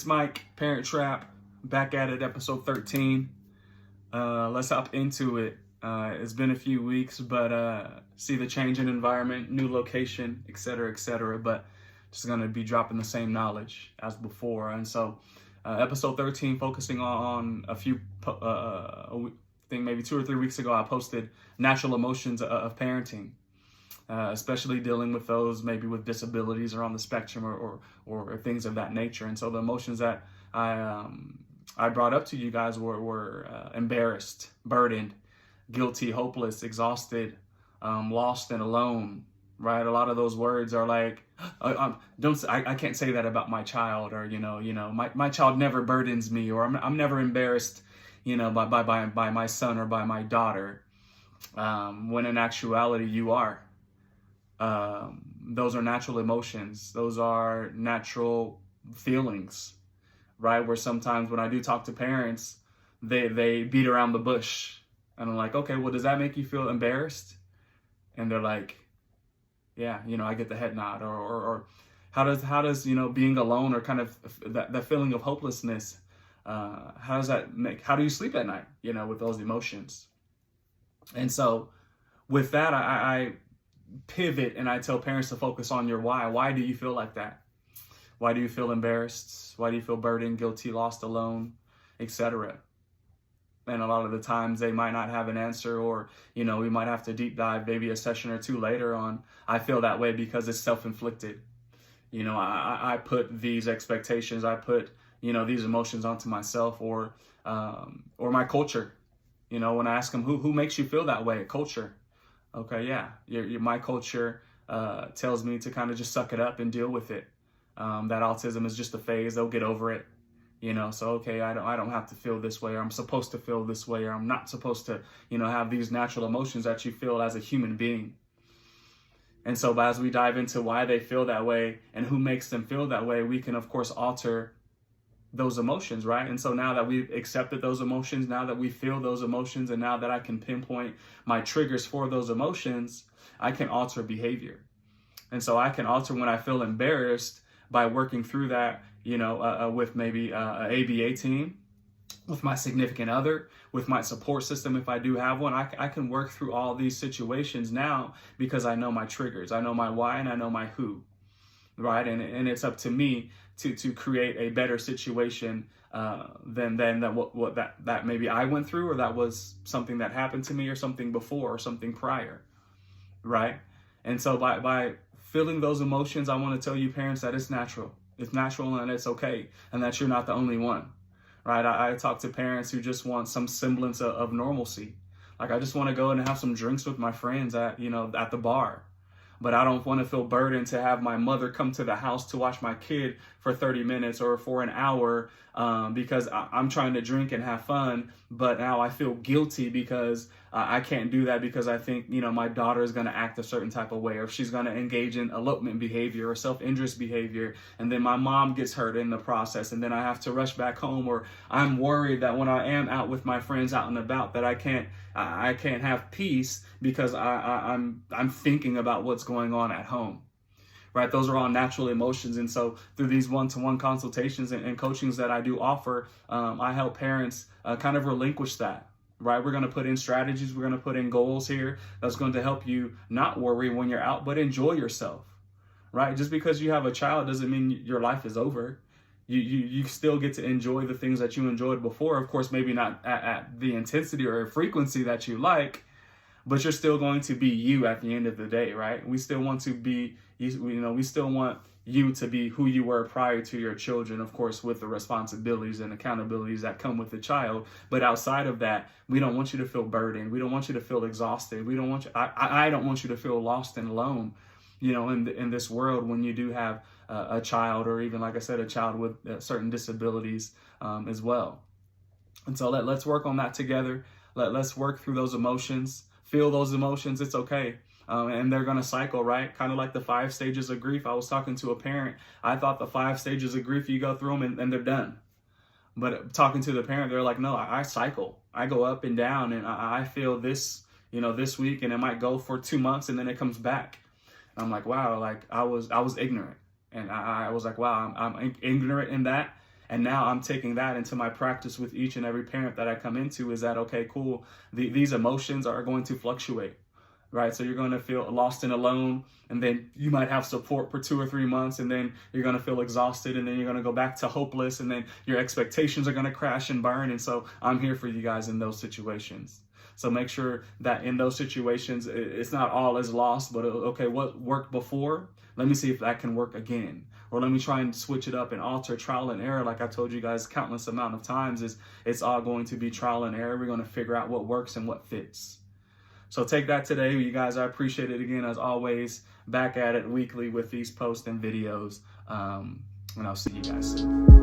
Mike, Parent Trap, back at it, episode 13. Let's hop into it. It's been a few weeks, but see the change in environment, new location, etc., but just going to be dropping the same knowledge as before. And so episode 13, focusing on a few, I think maybe 2 or 3 weeks ago, I posted natural emotions of parenting. Especially dealing with those maybe with disabilities or on the spectrum or things of that nature. And so the emotions that I brought up to you guys were embarrassed, burdened, guilty, hopeless, exhausted, lost, and alone. Right? A lot of those words are like, I can't say that about my child, or my child never burdens me, or I'm never embarrassed, by my son or by my daughter. When in actuality you are. Those are natural emotions. Those are natural feelings, right? Where sometimes when I do talk to parents, they beat around the bush, and I'm like, okay, well, does that make you feel embarrassed? And they're like, yeah, I get the head nod. Or how does being alone, or kind of that feeling of hopelessness, how do you sleep at night, with those emotions? And so with that, I pivot and I tell parents to focus on your why. Why do you feel like that? Why do you feel embarrassed? Why do you feel burdened, guilty, lost, alone, etc.? And a lot of the times they might not have an answer, or, we might have to deep dive maybe a session or two later on. I feel that way because it's self-inflicted. I put these expectations, I put, these emotions onto myself or my culture. When I ask them, who makes you feel that way? Culture. Okay, yeah, my culture tells me to kind of just suck it up and deal with it. That autism is just a phase; they'll get over it. So okay, I don't have to feel this way, or I'm supposed to feel this way, or I'm not supposed to, have these natural emotions that you feel as a human being. And so, as we dive into why they feel that way and who makes them feel that way, we can of course alter those emotions, right? And so now that we've accepted those emotions, now that we feel those emotions, and now that I can pinpoint my triggers for those emotions, I can alter behavior. And so I can alter when I feel embarrassed by working through that, with maybe a ABA team, with my significant other, with my support system if I do have one. I can work through all these situations now because I know my triggers, I know my why, and I know my who. Right, and it's up to me to create a better situation than what that maybe I went through, or that was something that happened to me, or something before, or something prior, right? And so by feeling those emotions, I want to tell you parents that it's natural, and it's okay, and that you're not the only one, right? I talk to parents who just want some semblance of normalcy, like I just want to go and have some drinks with my friends at the bar. But I don't want to feel burdened to have my mother come to the house to watch my kid for 30 minutes or for an hour because I'm trying to drink and have fun. But now I feel guilty because I can't do that because I think, my daughter is going to act a certain type of way, or if she's going to engage in elopement behavior or self-injurious behavior. And then my mom gets hurt in the process. And then I have to rush back home, or I'm worried that when I am out with my friends out and about that I can't have peace because I'm thinking about what's going on at home, right? Those are all natural emotions. And so through these one-to-one consultations and coachings that I do offer, I help parents kind of relinquish that, right? We're going to put in strategies, we're going to put in goals here that's going to help you not worry when you're out, but enjoy yourself, right? Just because you have a child doesn't mean your life is over. You still get to enjoy the things that you enjoyed before. Of course, maybe not at the intensity or frequency that you like, but you're still going to be you at the end of the day, right? We still want to be, we still want you to be who you were prior to your children, of course, with the responsibilities and accountabilities that come with the child. But outside of that, we don't want you to feel burdened. We don't want you to feel exhausted. We don't want you, I don't want you to feel lost and alone, in this world when you do have a child, or even, like I said, a child with certain disabilities as well. And so let's work on that together. Let's work through those emotions. Feel those emotions. It's okay. And they're going to cycle, right? Kind of like the 5 stages of grief. I was talking to a parent. I thought the 5 stages of grief, you go through them and they're done. But talking to the parent, they're like, no, I cycle. I go up and down, and I feel this, this week, and it might go for 2 months, and then it comes back. And I'm like, wow, like I was ignorant. And I was like, wow, I'm ignorant in that. And now I'm taking that into my practice with each and every parent that I come into, is that, okay, cool, these emotions are going to fluctuate, right? So you're going to feel lost and alone, and then you might have support for 2 or 3 months, and then you're going to feel exhausted, and then you're going to go back to hopeless, and then your expectations are going to crash and burn. And so I'm here for you guys in those situations. So make sure that in those situations, it's not all is lost, but okay, what worked before? Let me see if that can work again. Or let me try and switch it up and alter. Trial and error, like I told you guys countless amount of times, it's all going to be trial and error. We're going to figure out what works and what fits. So take that today, you guys. I appreciate it again, as always. Back at it weekly with these posts and videos. And I'll see you guys soon.